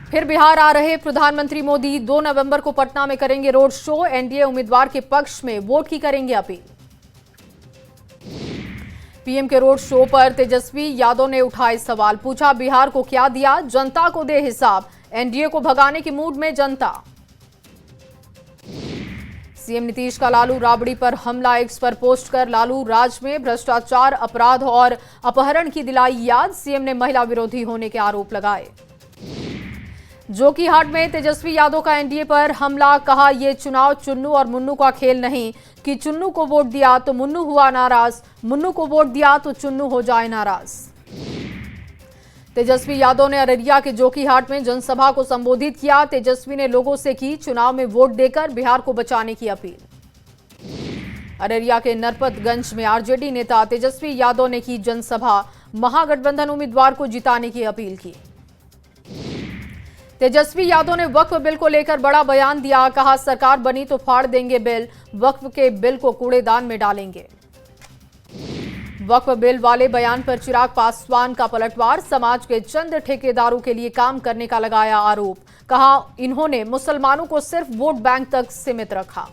फिर बिहार आ रहे प्रधानमंत्री मोदी 2 नवंबर को पटना में करेंगे रोड शो। एनडीए उम्मीदवार के पक्ष में वोट की करेंगे अपील। पीएम के रोड शो पर तेजस्वी यादव ने उठाए सवाल, पूछा बिहार को क्या दिया, जनता को दे हिसाब। एनडीए को भगाने के मूड में जनता। सीएम नीतीश का लालू राबड़ी पर हमला, एक्स पर पोस्ट कर लालू राज में भ्रष्टाचार, अपराध और अपहरण की दिलाई याद। सीएम ने महिला विरोधी होने के आरोप लगाए। जोकीहाट में तेजस्वी यादव का एनडीए पर हमला, कहा यह चुनाव चुन्नू और मुन्नू का खेल नहीं कि चुन्नू को वोट दिया तो मुन्नू हुआ नाराज, मुन्नू को वोट दिया तो चुन्नू हो जाए नाराज। तेजस्वी यादव ने अररिया के जोकीहाट में जनसभा को संबोधित किया। तेजस्वी ने लोगों से की चुनाव में वोट देकर बिहार को बचाने की अपील। अररिया के नरपतगंज में आरजेडी नेता तेजस्वी यादव ने की जनसभा, महागठबंधन उम्मीदवार को जिताने की अपील की। तेजस्वी यादव ने वक्फ बिल को लेकर बड़ा बयान दिया, कहा सरकार बनी तो फाड़ देंगे बिल, वक्फ के बिल को कूड़ेदान में डालेंगे। वक्फ बिल वाले बयान पर चिराग पासवान का पलटवार, समाज के चंद ठेकेदारों के लिए काम करने का लगाया आरोप, कहा इन्होंने मुसलमानों को सिर्फ वोट बैंक तक सीमित रखा।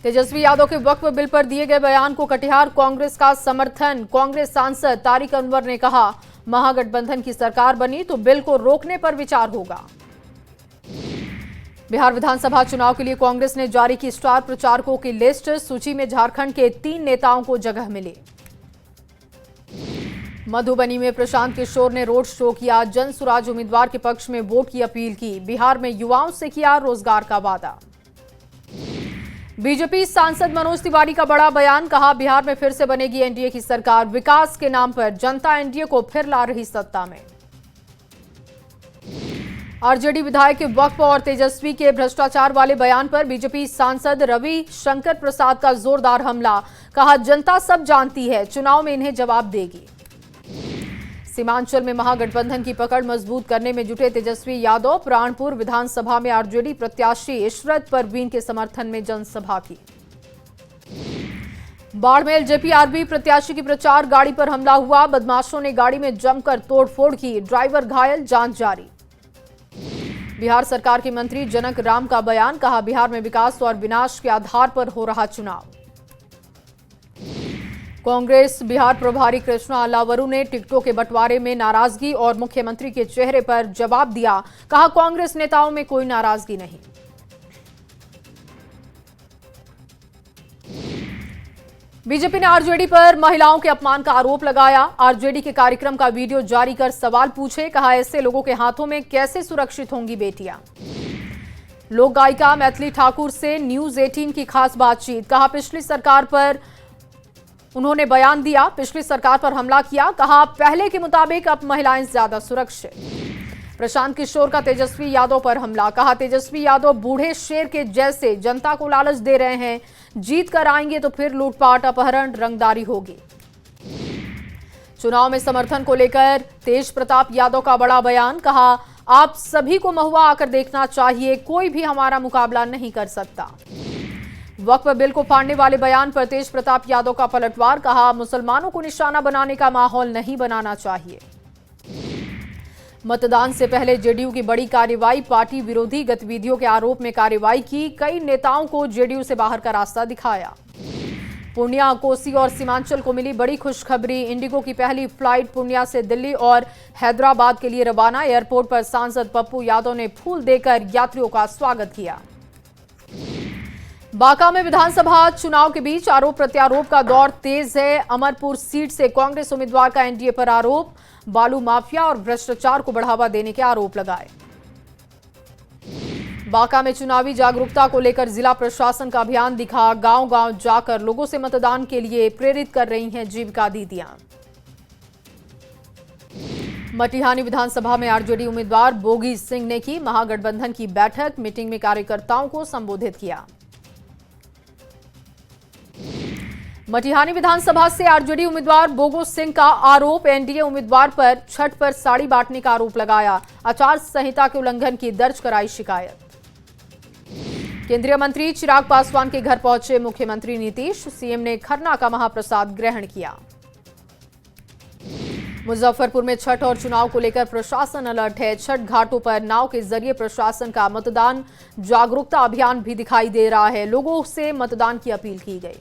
तेजस्वी यादव के वक्फ बिल पर दिए गए बयान को कटिहार कांग्रेस का समर्थन। कांग्रेस सांसद तारिक अनवर ने कहा महागठबंधन की सरकार बनी तो बिल को रोकने पर विचार होगा। बिहार विधानसभा चुनाव के लिए कांग्रेस ने जारी की स्टार प्रचारकों की लिस्ट, सूची में झारखंड के 3 नेताओं को जगह मिली। मधुबनी में प्रशांत किशोर ने रोड शो किया, जन सुराज उम्मीदवार के पक्ष में वोट की अपील की। बिहार में युवाओं से किया रोजगार का वादा। बीजेपी सांसद मनोज तिवारी का बड़ा बयान, कहा बिहार में फिर से बनेगी एनडीए की सरकार, विकास के नाम पर जनता एनडीए को फिर ला रही सत्ता में। आरजेडी विधायक के वक्फ और तेजस्वी के भ्रष्टाचार वाले बयान पर बीजेपी सांसद रवि शंकर प्रसाद का जोरदार हमला, कहा जनता सब जानती है, चुनाव में इन्हें जवाब देगी। सीमांचल में महागठबंधन की पकड़ मजबूत करने में जुटे तेजस्वी यादव, प्राणपुर विधानसभा में आरजेडी प्रत्याशी इशरत परवीन के समर्थन में जनसभा की। बाड़मेर जेपीआरबी प्रत्याशी की प्रचार गाड़ी पर हमला हुआ, बदमाशों ने गाड़ी में जमकर तोड़फोड़ की, ड्राइवर घायल, जांच जारी। बिहार सरकार के मंत्री जनक राम का बयान, कहा बिहार में विकास और विनाश के आधार पर हो रहा चुनाव। कांग्रेस बिहार प्रभारी कृष्णा अल्लावरू ने टिकटों के बंटवारे में नाराजगी और मुख्यमंत्री के चेहरे पर जवाब दिया, कहा कांग्रेस नेताओं में कोई नाराजगी नहीं। बीजेपी ने आरजेडी पर महिलाओं के अपमान का आरोप लगाया। आरजेडी के कार्यक्रम का वीडियो जारी कर सवाल पूछे, कहा ऐसे लोगों के हाथों में कैसे सुरक्षित होंगी बेटियां। लोक गायिका मैथिली ठाकुर से न्यूज 18 की खास बातचीत, कहा पिछली सरकार पर उन्होंने बयान दिया, पिछली सरकार पर हमला किया, कहा पहले के मुताबिक अब महिलाएं ज्यादा सुरक्षित। प्रशांत किशोर का तेजस्वी यादव पर हमला, कहा तेजस्वी यादव बूढ़े शेर के जैसे जनता को लालच दे रहे हैं, जीत कर आएंगे तो फिर लूटपाट, अपहरण, रंगदारी होगी। चुनाव में समर्थन को लेकर तेज प्रताप यादव का बड़ा बयान, कहा आप सभी को महुआ आकर देखना चाहिए, कोई भी हमारा मुकाबला नहीं कर सकता। वक्फ बिल को फाड़ने वाले बयान पर तेज प्रताप यादव का पलटवार, कहा मुसलमानों को निशाना बनाने का माहौल नहीं बनाना चाहिए। मतदान से पहले जेडीयू की बड़ी कार्रवाई, पार्टी विरोधी गतिविधियों के आरोप में कार्रवाई की, कई नेताओं को जेडीयू से बाहर का रास्ता दिखाया। पूर्णिया, कोसी और सीमांचल को मिली बड़ी खुशखबरी, इंडिगो की पहली फ्लाइट पूर्णिया से दिल्ली और हैदराबाद के लिए रवाना। एयरपोर्ट पर सांसद पप्पू यादव ने फूल देकर यात्रियों का स्वागत किया। बांका में विधानसभा चुनाव के बीच आरोप प्रत्यारोप का दौर तेज है। अमरपुर सीट से कांग्रेस उम्मीदवार का एनडीए पर आरोप, बालू माफिया और भ्रष्टाचार को बढ़ावा देने के आरोप लगाए। बांका में चुनावी जागरूकता को लेकर जिला प्रशासन का अभियान दिखा, गांव-गांव जाकर लोगों से मतदान के लिए प्रेरित कर रही हैं जीविका दीदियां। मटिहानी विधानसभा में आरजेडी उम्मीदवार बोगी सिंह ने की महागठबंधन की बैठक, मीटिंग में कार्यकर्ताओं को संबोधित किया। मटिहानी विधानसभा से आरजेडी उम्मीदवार बोगो सिंह का आरोप, एनडीए उम्मीदवार पर छठ पर साड़ी बांटने का आरोप लगाया, आचार संहिता के उल्लंघन की दर्ज कराई शिकायत। केंद्रीय मंत्री चिराग पासवान के घर पहुंचे मुख्यमंत्री नीतीश, सीएम ने खरना का महाप्रसाद ग्रहण किया। मुजफ्फरपुर में छठ और चुनाव को लेकर प्रशासन अलर्ट है। छठ घाटों पर नाव के जरिए प्रशासन का मतदान जागरूकता अभियान भी दिखाई दे रहा है। लोगों से मतदान की अपील की गई।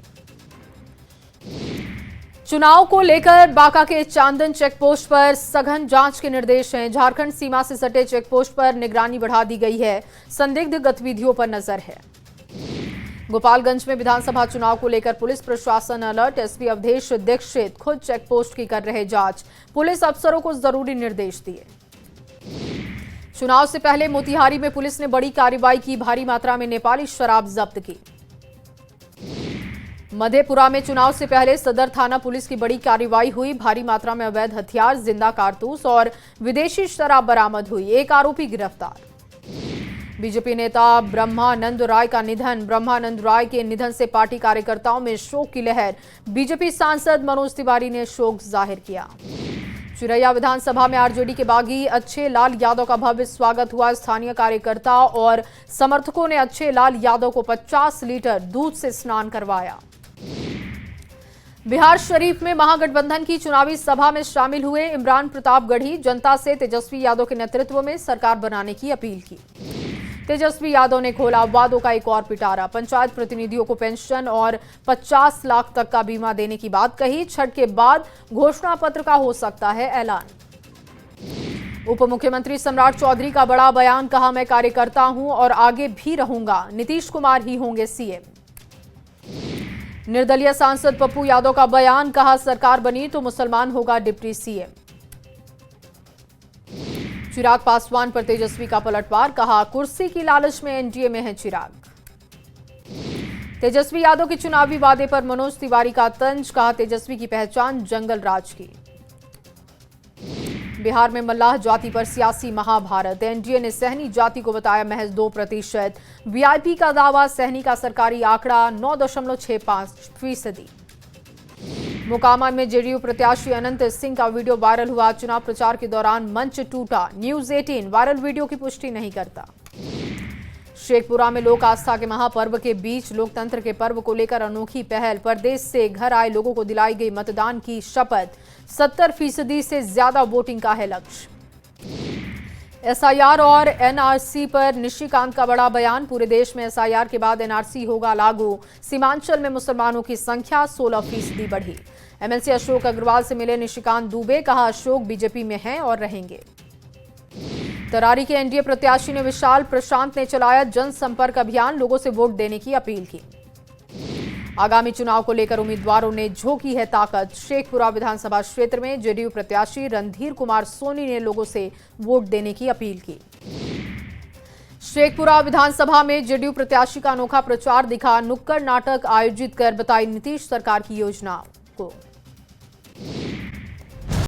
चुनाव को लेकर बांका के चांदन चेकपोस्ट पर सघन जांच के निर्देश हैं। झारखंड सीमा से सटे चेकपोस्ट पर निगरानी बढ़ा दी गई है। संदिग्ध गतिविधियों पर नजर है। गोपालगंज में विधानसभा चुनाव को लेकर पुलिस प्रशासन अलर्ट। एसपी अवधेश दीक्षित खुद चेकपोस्ट की कर रहे जांच। पुलिस अफसरों को जरूरी निर्देश दिए। चुनाव से पहले मोतिहारी में पुलिस ने बड़ी कार्रवाई की। भारी मात्रा में नेपाली शराब जब्त की। मधेपुरा में चुनाव से पहले सदर थाना पुलिस की बड़ी कार्रवाई हुई। भारी मात्रा में अवैध हथियार, जिंदा कारतूस और विदेशी शराब बरामद हुई। एक आरोपी गिरफ्तार। बीजेपी नेता ब्रह्मानंद राय का निधन। ब्रह्मानंद राय के निधन से पार्टी कार्यकर्ताओं में शोक की लहर। बीजेपी सांसद मनोज तिवारी ने शोक जाहिर किया। चिरैया विधानसभा में आरजेडी के बागी अच्छे लाल यादव का भव्य स्वागत हुआ। स्थानीय कार्यकर्ता और समर्थकों ने अच्छे लाल यादव को 50 लीटर दूध से स्नान करवाया। बिहार शरीफ में महागठबंधन की चुनावी सभा में शामिल हुए इमरान प्रतापगढ़ी। जनता से तेजस्वी यादव के नेतृत्व में सरकार बनाने की अपील की। तेजस्वी यादव ने खोला वादों का एक और पिटारा। पंचायत प्रतिनिधियों को पेंशन और 50 लाख तक का बीमा देने की बात कही। छठ के बाद घोषणा पत्र का हो सकता है ऐलान। उप मुख्यमंत्री सम्राट चौधरी का बड़ा बयान। कहा, मैं कार्यकर्ता हूं और आगे भी रहूंगा। नीतीश कुमार ही होंगे सीएम। निर्दलीय सांसद पप्पू यादव का बयान। कहा, सरकार बनी तो मुसलमान होगा डिप्टी सीएम। चिराग पासवान पर तेजस्वी का पलटवार। कहा, कुर्सी की लालच में एनडीए में है चिराग। तेजस्वी यादव के चुनावी वादे पर मनोज तिवारी का तंज। कहा, तेजस्वी की पहचान जंगल राज की। बिहार में मल्लाह जाति पर सियासी महाभारत। एनडीए ने सहनी जाति को बताया महज 2%। वीआईपी का दावा। सहनी का सरकारी आंकड़ा 9.65%। मोकामा में जेडीयू प्रत्याशी अनंत सिंह का वीडियो वायरल हुआ। चुनाव प्रचार के दौरान मंच टूटा। न्यूज 18 वायरल वीडियो की पुष्टि नहीं करता। शेखपुरा में लोक आस्था के महापर्व के बीच लोकतंत्र के पर्व को लेकर अनोखी पहल। परदेश से घर आए लोगों को दिलाई गई मतदान की शपथ। 70% से ज्यादा वोटिंग का है लक्ष्य। एसआईआर और एनआरसी पर निशिकांत का बड़ा बयान। पूरे देश में एसआईआर के बाद एनआरसी होगा लागू। सीमांचल में मुसलमानों की संख्या 16% बढ़ी। एमएलसी अशोक अग्रवाल से मिले निशिकांत दुबे। कहा, अशोक बीजेपी में हैं और रहेंगे। तरारी के एनडीए प्रत्याशी ने विशाल प्रशांत ने चलाया जनसंपर्क अभियान। लोगों से वोट देने की अपील की। आगामी चुनाव को लेकर उम्मीदवारों ने झोंकी है ताकत। शेखपुरा विधानसभा क्षेत्र में जेडीयू प्रत्याशी रणधीर कुमार सोनी ने लोगों से वोट देने की अपील की। शेखपुरा विधानसभा में जेडीयू प्रत्याशी का अनोखा प्रचार दिखा। नुक्कड़ नाटक आयोजित कर बताई नीतीश सरकार की योजना को।